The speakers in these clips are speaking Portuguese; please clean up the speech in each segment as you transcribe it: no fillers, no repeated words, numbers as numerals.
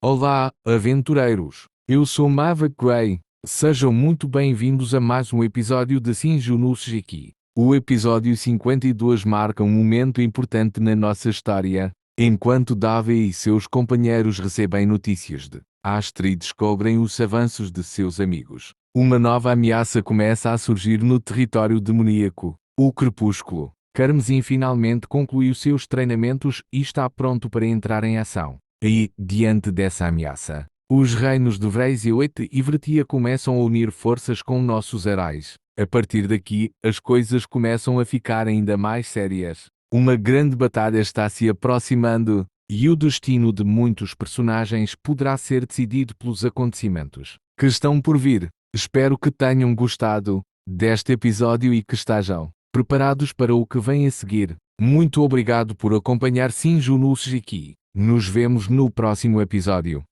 Olá, aventureiros! Eu sou Maverick Gray. Sejam muito bem-vindos a mais um episódio de Shinju no Shiki. O episódio 52 marca um momento importante na nossa história, enquanto Davi e seus companheiros recebem notícias de Astrid e descobrem os avanços de seus amigos. Uma nova ameaça começa a surgir no território demoníaco, o Crepúsculo. Carmesim finalmente concluiu seus treinamentos e está pronto para entrar em ação. E, diante dessa ameaça, os reinos de Vraisioet e Vertia começam a unir forças com nossos heróis. A partir daqui, as coisas começam a ficar ainda mais sérias. Uma grande batalha está se aproximando, e o destino de muitos personagens poderá ser decidido pelos acontecimentos que estão por vir. Espero que tenham gostado deste episódio e que estejam preparados para o que vem a seguir. Muito obrigado por acompanhar Shinju no Shiki. Nos vemos no próximo episódio.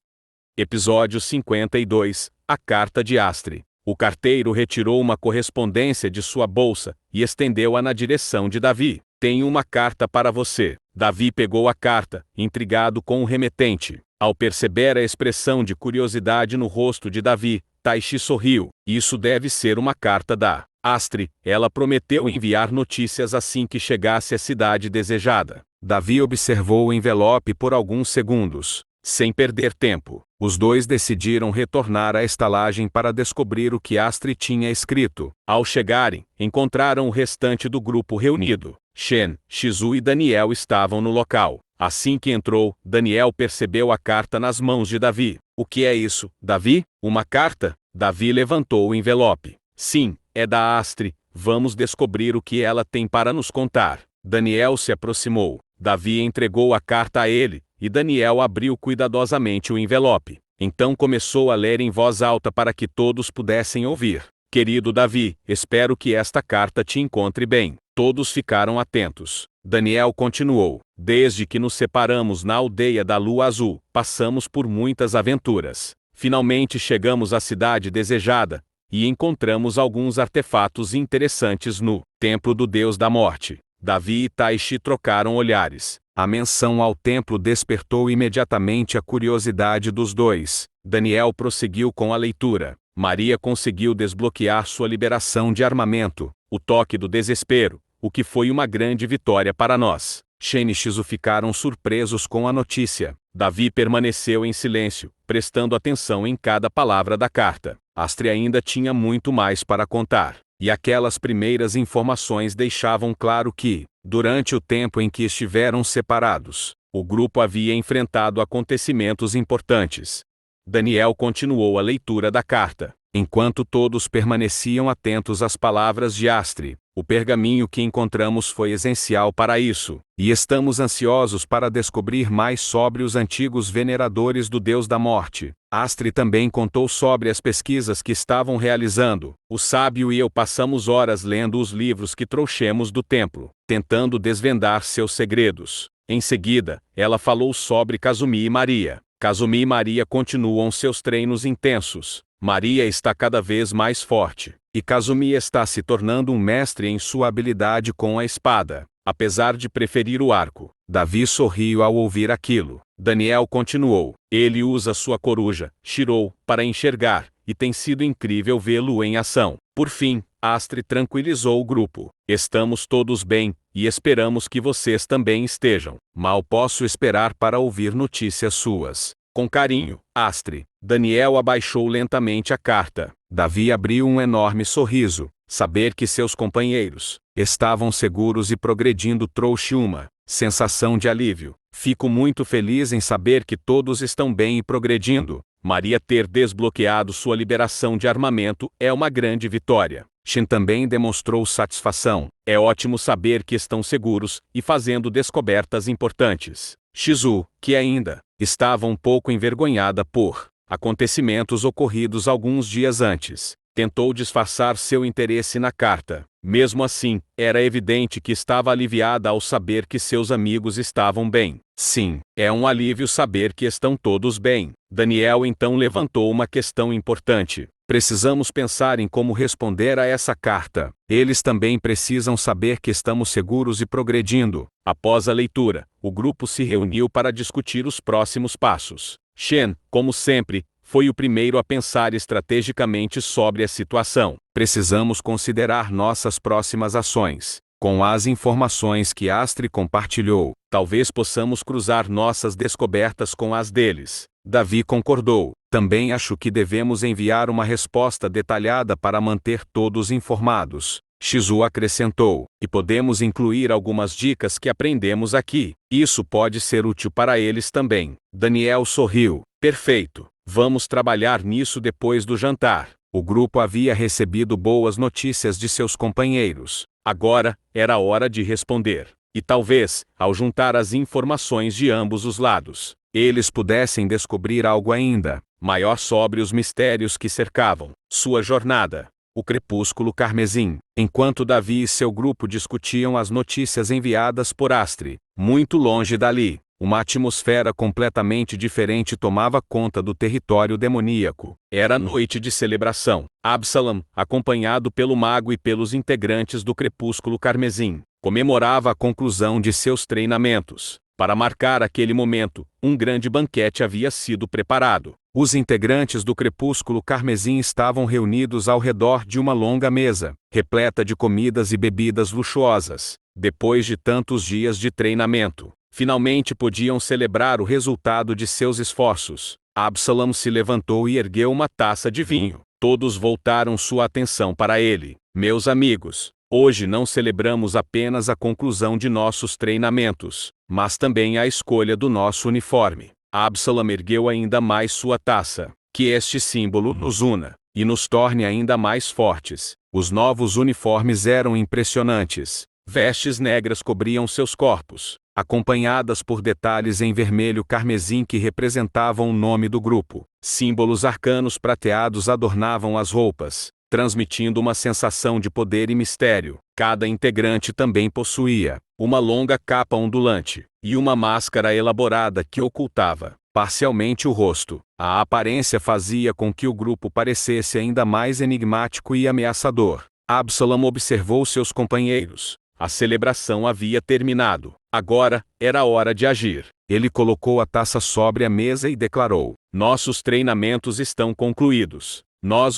Episódio 52 – A Carta de Astrid. O carteiro retirou uma correspondência de sua bolsa e estendeu-a na direção de Davi. Tenho uma carta para você. Davi pegou a carta, intrigado com o remetente. Ao perceber a expressão de curiosidade no rosto de Davi, Taishi sorriu. Isso deve ser uma carta da Astrid. Ela prometeu enviar notícias assim que chegasse à cidade desejada. Davi observou o envelope por alguns segundos. Sem perder tempo, os dois decidiram retornar à estalagem para descobrir o que Astrid tinha escrito. Ao chegarem, encontraram o restante do grupo reunido. Shen, Shizu e Daniel estavam no local. Assim que entrou, Daniel percebeu a carta nas mãos de Davi. O que é isso, Davi? Uma carta? Davi levantou o envelope. Sim, é da Astrid. Vamos descobrir o que ela tem para nos contar. Daniel se aproximou. Davi entregou a carta a ele, e Daniel abriu cuidadosamente o envelope. Então começou a ler em voz alta para que todos pudessem ouvir. Querido Davi, espero que esta carta te encontre bem. Todos ficaram atentos. Daniel continuou. Desde que nos separamos na aldeia da Lua Azul, passamos por muitas aventuras. Finalmente chegamos à cidade desejada, e encontramos alguns artefatos interessantes no Templo do Deus da Morte. Davi e Taishi trocaram olhares. A menção ao templo despertou imediatamente a curiosidade dos dois. Daniel prosseguiu com a leitura. Maria conseguiu desbloquear sua liberação de armamento, o toque do desespero, o que foi uma grande vitória para nós. Shen e Shizu ficaram surpresos com a notícia. Davi permaneceu em silêncio, prestando atenção em cada palavra da carta. Astrid ainda tinha muito mais para contar. E aquelas primeiras informações deixavam claro que, durante o tempo em que estiveram separados, o grupo havia enfrentado acontecimentos importantes. Daniel continuou a leitura da carta. Enquanto todos permaneciam atentos às palavras de Astrid, o pergaminho que encontramos foi essencial para isso, e estamos ansiosos para descobrir mais sobre os antigos veneradores do Deus da Morte. Astrid também contou sobre as pesquisas que estavam realizando. O sábio e eu passamos horas lendo os livros que trouxemos do templo, tentando desvendar seus segredos. Em seguida, ela falou sobre Kazumi e Maria. Kazumi e Maria continuam seus treinos intensos. Maria está cada vez mais forte, e Kazumi está se tornando um mestre em sua habilidade com a espada, apesar de preferir o arco. Davi sorriu ao ouvir aquilo. Daniel continuou. Ele usa sua coruja, Shirou, para enxergar, e tem sido incrível vê-lo em ação. Por fim, Astrid tranquilizou o grupo. Estamos todos bem, e esperamos que vocês também estejam. Mal posso esperar para ouvir notícias suas. Com carinho, Astrid. Daniel abaixou lentamente a carta. Davi abriu um enorme sorriso. Saber que seus companheiros estavam seguros e progredindo trouxe uma sensação de alívio. Fico muito feliz em saber que todos estão bem e progredindo. Maria ter desbloqueado sua liberação de armamento é uma grande vitória. Shen também demonstrou satisfação. É ótimo saber que estão seguros e fazendo descobertas importantes. Shizu, que ainda estava um pouco envergonhada por acontecimentos ocorridos alguns dias antes, tentou disfarçar seu interesse na carta. Mesmo assim, era evidente que estava aliviada ao saber que seus amigos estavam bem. Sim, é um alívio saber que estão todos bem. Daniel então levantou uma questão importante. Precisamos pensar em como responder a essa carta. Eles também precisam saber que estamos seguros e progredindo. Após a leitura, o grupo se reuniu para discutir os próximos passos. Shen, como sempre, foi o primeiro a pensar estrategicamente sobre a situação. Precisamos considerar nossas próximas ações. Com as informações que Astri compartilhou, talvez possamos cruzar nossas descobertas com as deles. Davi concordou. Também acho que devemos enviar uma resposta detalhada para manter todos informados. Shizu acrescentou, e podemos incluir algumas dicas que aprendemos aqui. Isso pode ser útil para eles também. Daniel sorriu. Perfeito. Vamos trabalhar nisso depois do jantar. O grupo havia recebido boas notícias de seus companheiros. Agora, era hora de responder. E talvez, ao juntar as informações de ambos os lados, eles pudessem descobrir algo ainda maior sobre os mistérios que cercavam sua jornada. O crepúsculo carmesim. Enquanto Davi e seu grupo discutiam as notícias enviadas por Astri, muito longe dali, uma atmosfera completamente diferente tomava conta do território demoníaco. Era noite de celebração. Absalom, acompanhado pelo mago e pelos integrantes do crepúsculo carmesim, comemorava a conclusão de seus treinamentos. Para marcar aquele momento, um grande banquete havia sido preparado. Os integrantes do crepúsculo carmesim estavam reunidos ao redor de uma longa mesa, repleta de comidas e bebidas luxuosas. Depois de tantos dias de treinamento, finalmente podiam celebrar o resultado de seus esforços. Absalom se levantou e ergueu uma taça de vinho. Todos voltaram sua atenção para ele. Meus amigos, hoje não celebramos apenas a conclusão de nossos treinamentos, mas também a escolha do nosso uniforme. Absalom ergueu ainda mais sua taça. Que este símbolo nos una e nos torne ainda mais fortes. Os novos uniformes eram impressionantes. Vestes negras cobriam seus corpos, acompanhadas por detalhes em vermelho carmesim que representavam o nome do grupo. Símbolos arcanos prateados adornavam as roupas, transmitindo uma sensação de poder e mistério. Cada integrante também possuía uma longa capa ondulante e uma máscara elaborada que ocultava parcialmente o rosto. A aparência fazia com que o grupo parecesse ainda mais enigmático e ameaçador. Absalom observou seus companheiros. A celebração havia terminado. Agora, era hora de agir. Ele colocou a taça sobre a mesa e declarou: nossos treinamentos estão concluídos.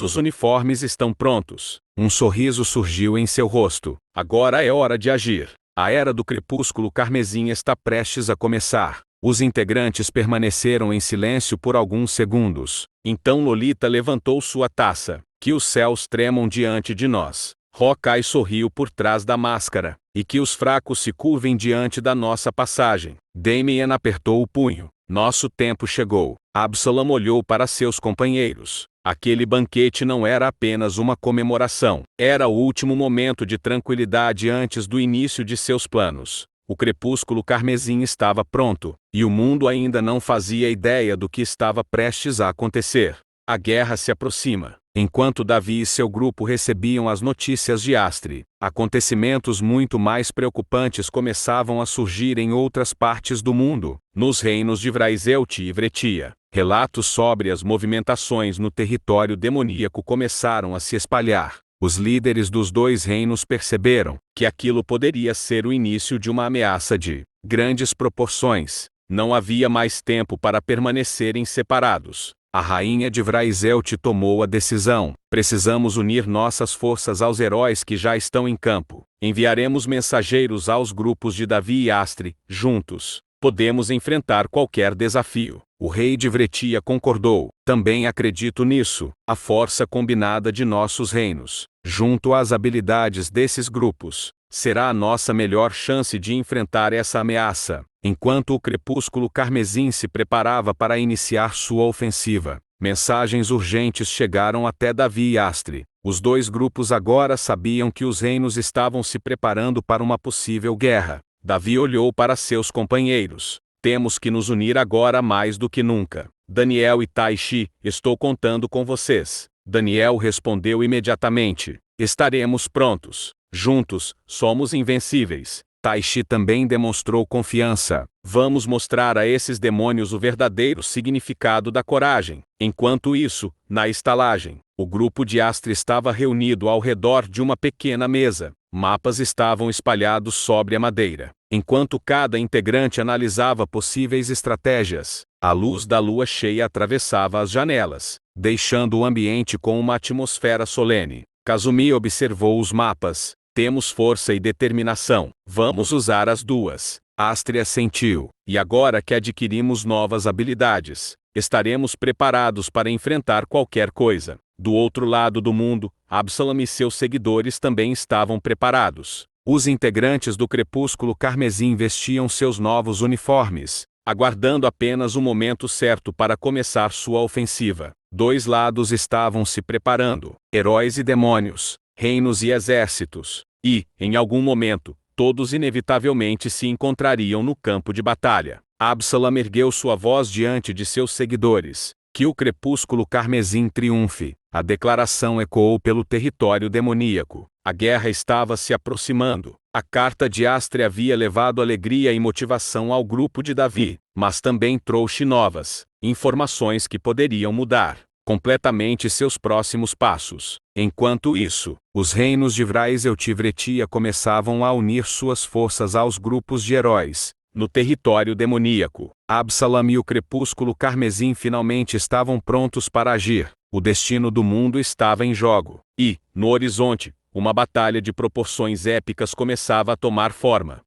Os uniformes estão prontos. Um sorriso surgiu em seu rosto. Agora é hora de agir. A era do crepúsculo carmesim está prestes a começar. Os integrantes permaneceram em silêncio por alguns segundos. Então Lolita levantou sua taça. Que os céus tremam diante de nós. Hawkeye sorriu por trás da máscara. E que os fracos se curvem diante da nossa passagem. Damien apertou o punho. Nosso tempo chegou. Absalom olhou para seus companheiros. Aquele banquete não era apenas uma comemoração. Era o último momento de tranquilidade antes do início de seus planos. O crepúsculo carmesim estava pronto, e o mundo ainda não fazia ideia do que estava prestes a acontecer. A guerra se aproxima. Enquanto Davi e seu grupo recebiam as notícias de Astri, acontecimentos muito mais preocupantes começavam a surgir em outras partes do mundo, nos reinos de Vraizelt e Vretia. Relatos sobre as movimentações no território demoníaco começaram a se espalhar. Os líderes dos dois reinos perceberam que aquilo poderia ser o início de uma ameaça de grandes proporções. Não havia mais tempo para permanecerem separados. A rainha de Vraizelt tomou a decisão. Precisamos unir nossas forças aos heróis que já estão em campo. Enviaremos mensageiros aos grupos de Davi e Astri. Juntos, podemos enfrentar qualquer desafio. O rei de Vretia concordou. Também acredito nisso. A força combinada de nossos reinos, junto às habilidades desses grupos, será a nossa melhor chance de enfrentar essa ameaça. Enquanto o crepúsculo carmesim se preparava para iniciar sua ofensiva, mensagens urgentes chegaram até Davi e Astri. Os dois grupos agora sabiam que os reinos estavam se preparando para uma possível guerra. Davi olhou para seus companheiros. Temos que nos unir agora mais do que nunca. Daniel e Taishi, estou contando com vocês. Daniel respondeu imediatamente. Estaremos prontos. Juntos, somos invencíveis. Taishi também demonstrou confiança. Vamos mostrar a esses demônios o verdadeiro significado da coragem. Enquanto isso, na estalagem, o grupo de Astri estava reunido ao redor de uma pequena mesa. Mapas estavam espalhados sobre a madeira. Enquanto cada integrante analisava possíveis estratégias, a luz da lua cheia atravessava as janelas, deixando o ambiente com uma atmosfera solene. Kazumi observou os mapas. Temos força e determinação. Vamos usar as duas. Astria sentiu. E agora que adquirimos novas habilidades, estaremos preparados para enfrentar qualquer coisa. Do outro lado do mundo, Absalom e seus seguidores também estavam preparados. Os integrantes do Crepúsculo Carmesim vestiam seus novos uniformes, aguardando apenas o momento certo para começar sua ofensiva. Dois lados estavam se preparando: heróis e demônios, reinos e exércitos. E, em algum momento, todos inevitavelmente se encontrariam no campo de batalha. Absalom ergueu sua voz diante de seus seguidores. Que o Crepúsculo Carmesim triunfe. A declaração ecoou pelo território demoníaco. A guerra estava se aproximando. A carta de Astria havia levado alegria e motivação ao grupo de Davi, mas também trouxe novas informações que poderiam mudar completamente seus próximos passos. Enquanto isso, os reinos de Vrais e Tivretia começavam a unir suas forças aos grupos de heróis. No território demoníaco, Absalom e o Crepúsculo Carmesim finalmente estavam prontos para agir. O destino do mundo estava em jogo. E, no horizonte, uma batalha de proporções épicas começava a tomar forma.